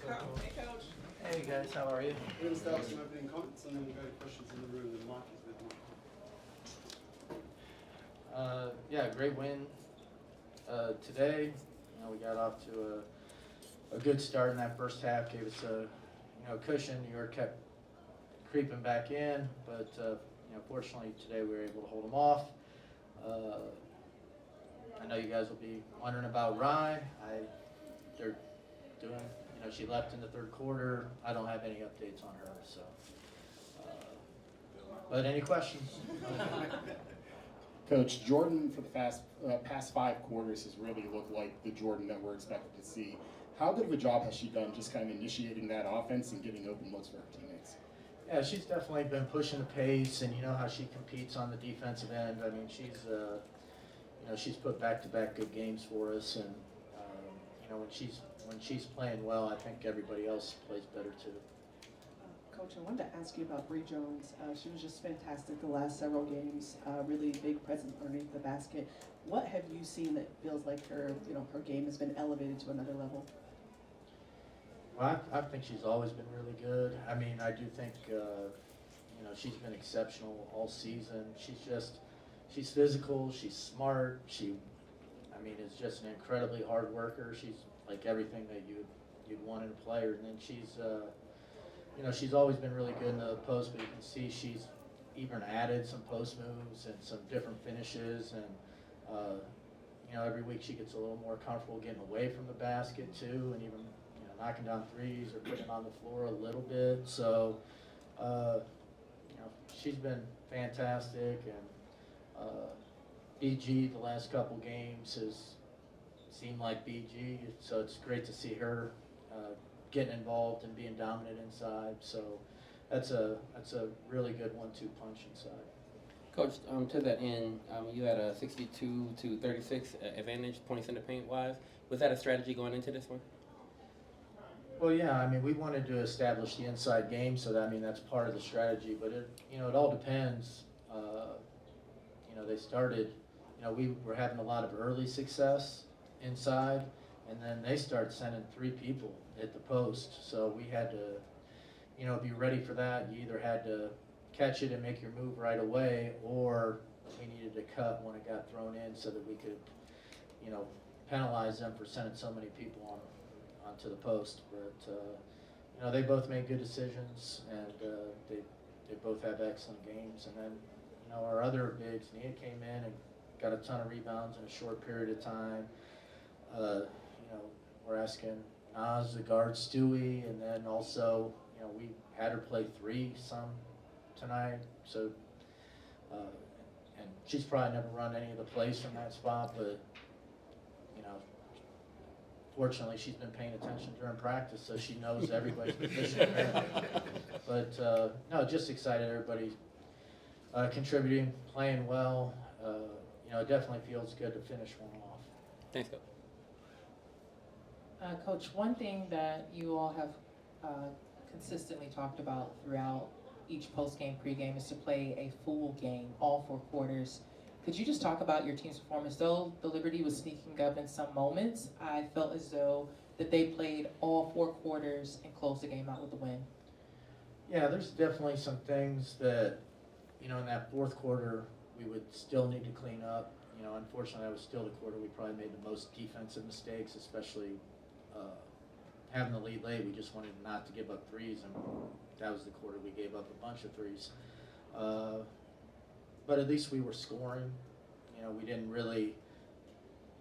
Hey, Coach. Hey guys, how are you? We're going to start with some opening comments and then we'll go to questions in the room. And Mike is with Mike. Yeah, great win today. We got off to a good start in that first half. Gave us a cushion. New York kept creeping back in, but fortunately today we were able to hold them off. I know you guys will be wondering about Rye. They're doing. She left in the third quarter. I don't have any updates on her. So, but any questions? Coach, Jordan for the past 5 quarters has really looked like the Jordan that we're expected to see. How good of a job has she done just kind of initiating that offense and getting open looks for her teammates? Yeah, she's definitely been pushing the pace, and you know how she competes on the defensive end. I mean, she's put back-to-back good games for us, and when she's playing well, I think everybody else plays better too. Coach, I wanted to ask you about Brittney Jones. She was just fantastic the last several games. Really big presence underneath the basket. What have you seen that feels like her game has been elevated to another level? Well, I think she's always been really good. I mean, I do think she's been exceptional all season. She's physical. She's smart. Is just an incredibly hard worker. She's like everything that you'd want in a player. And then she's always been really good in the post, but you can see she's even added some post moves and some different finishes. And every week she gets a little more comfortable getting away from the basket too, and even knocking down threes or putting it on the floor a little bit. So she's been fantastic, and BG the last couple games has seemed like BG, so it's great to see her getting involved and being dominant inside. So that's a really good 1-2 punch inside. Coach, to that end, you had a 62-36 advantage points in the paint wise. Was that a strategy going into this one? Well, yeah. I mean, we wanted to establish the inside game, so that's part of the strategy. But it all depends. They started. We were having a lot of early success inside, and then they started sending 3 people at the post. So we had to, be ready for that. You either had to catch it and make your move right away, or we needed to cut when it got thrown in so that we could, penalize them for sending so many people onto the post. But they both made good decisions, and they both have excellent games. And then our other bigs, Nia came in and got a ton of rebounds in a short period of time. We're asking Naz to guard Stewie, and then also we had her play 3 some tonight. So and she's probably never run any of the plays from that spot, but fortunately she's been paying attention during practice, so she knows everybody's position. But no, just excited everybody contributing, playing well. It definitely feels good to finish one off. Thanks, Coach. Coach, one thing that you all have consistently talked about throughout each post-game, pre-game is to play a full game, all 4 quarters. Could you just talk about your team's performance? Though the Liberty was sneaking up in some moments, I felt as though that they played all 4 quarters and closed the game out with a win. Yeah, there's definitely some things that, in that fourth quarter we would still need to clean up. Unfortunately, that was still the quarter we probably made the most defensive mistakes, especially having the lead late. We just wanted not to give up threes, and that was the quarter we gave up a bunch of threes. But at least we were scoring. We didn't really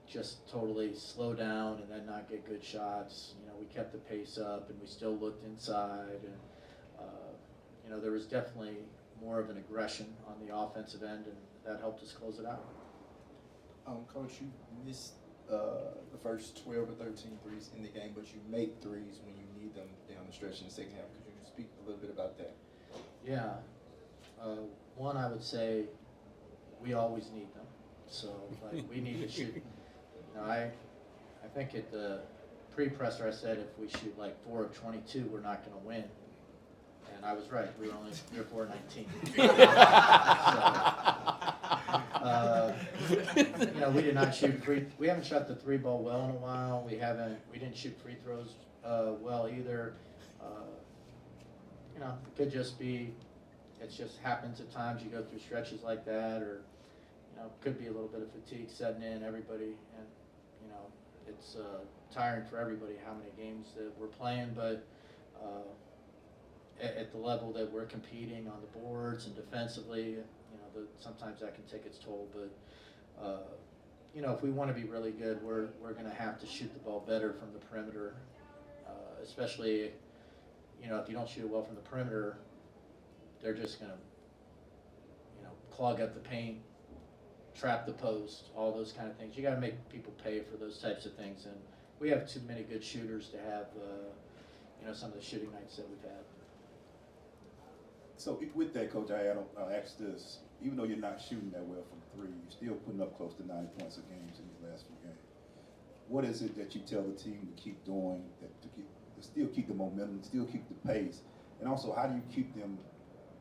just totally slow down and then not get good shots. We kept the pace up, and we still looked inside. And there was definitely more of an aggression on the offensive end, and that helped us close it out. Coach, you missed the first 12 or 13 threes in the game, but you make threes when you need them down the stretch in the second half. Could you speak a little bit about that? Yeah. One, I would say we always need them. So we need to shoot. I think at the pre-presser I said if we shoot like 4 of 22, we're not going to win. And I was right. We were only 3 or 4 of 19. We did not shoot we haven't shot the 3 ball well in a while. We didn't shoot free throws well, either, you know, it could just be, it just happens at times you go through stretches like that, or, you know, could be a little bit of fatigue setting in, everybody, and, you know, it's tiring for everybody how many games that we're playing, but at the level that we're competing on the boards and defensively, you know, sometimes that can take its toll, but you know, if we want to be really good, we're going to have to shoot the ball better from the perimeter, especially, you know, if you don't shoot it well from the perimeter, they're just going to, you know, clog up the paint, trap the post, all those kind of things. You got to make people pay for those types of things, and we have too many good shooters to have, you know, some of the shooting nights that we've had. So with that, Coach, I'll ask this. Even though you're not shooting that well from three, you're still putting up close to 90 points a game in these last few games. What is it that you tell the team to keep doing, to still keep the momentum, still keep the pace? And also, how do you keep them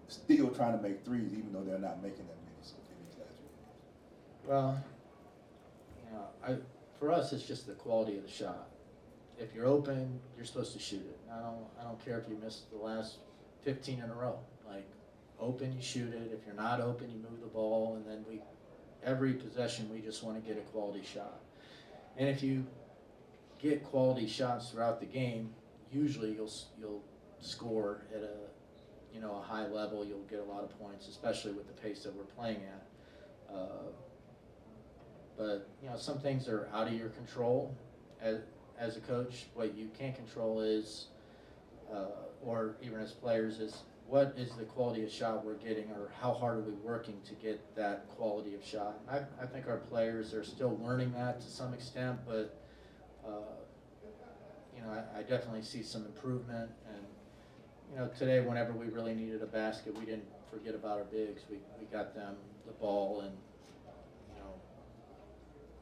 still trying to make threes even though they're not making that many in these last few games? Well, you know, for us, it's just the quality of the shot. If you're open, you're supposed to shoot it. I don't care if you missed the last 15 in a row. Like, open, you shoot it. If you're not open, you move the ball, and then every possession, we just want to get a quality shot. And if you get quality shots throughout the game, usually you'll score at a high level. You'll get a lot of points, especially with the pace that we're playing at. But you know, some things are out of your control as a coach. What you can't control is, or even as players, is what is the quality of shot we're getting, or how hard are we working to get that quality of shot. I think our players are still learning that to some extent, but you know, I definitely see some improvement. And you know, today, whenever we really needed a basket, we didn't forget about our bigs. We got them the ball, and you know,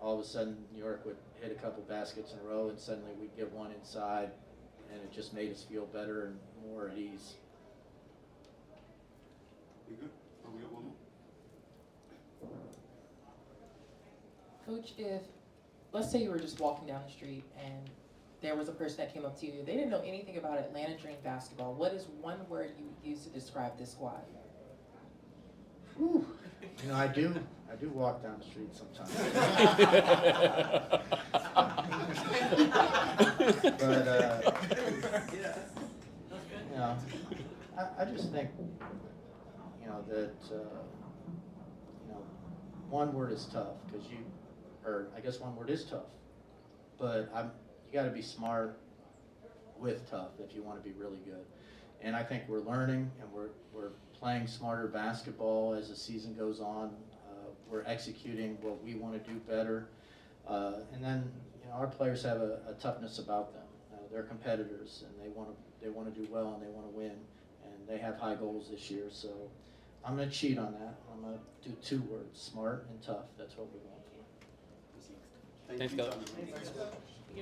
all of a sudden New York would hit a couple baskets in a row, and suddenly we'd get one inside, and it just made us feel better and more at ease. We good? Oh, we got one more. Coach, if, let's say you were just walking down the street and there was a person that came up to you, they didn't know anything about Atlanta Dream basketball, what is one word you would use to describe this squad? Whew. You know, I do walk down the street sometimes. But you know, I just think, you know, that you know, one word is tough, because I guess one word is tough, but you got to be smart with tough if you want to be really good. And I think we're learning, and we're playing smarter basketball as the season goes on. We're executing what we want to do better, and then you know, our players have a toughness about them. They're competitors, and they want to do well, and they want to win, and they have high goals this year. So I'm going to cheat on that. I'm going to do 2 words: smart and tough. That's what we want. Thanks, Coach. Thank you.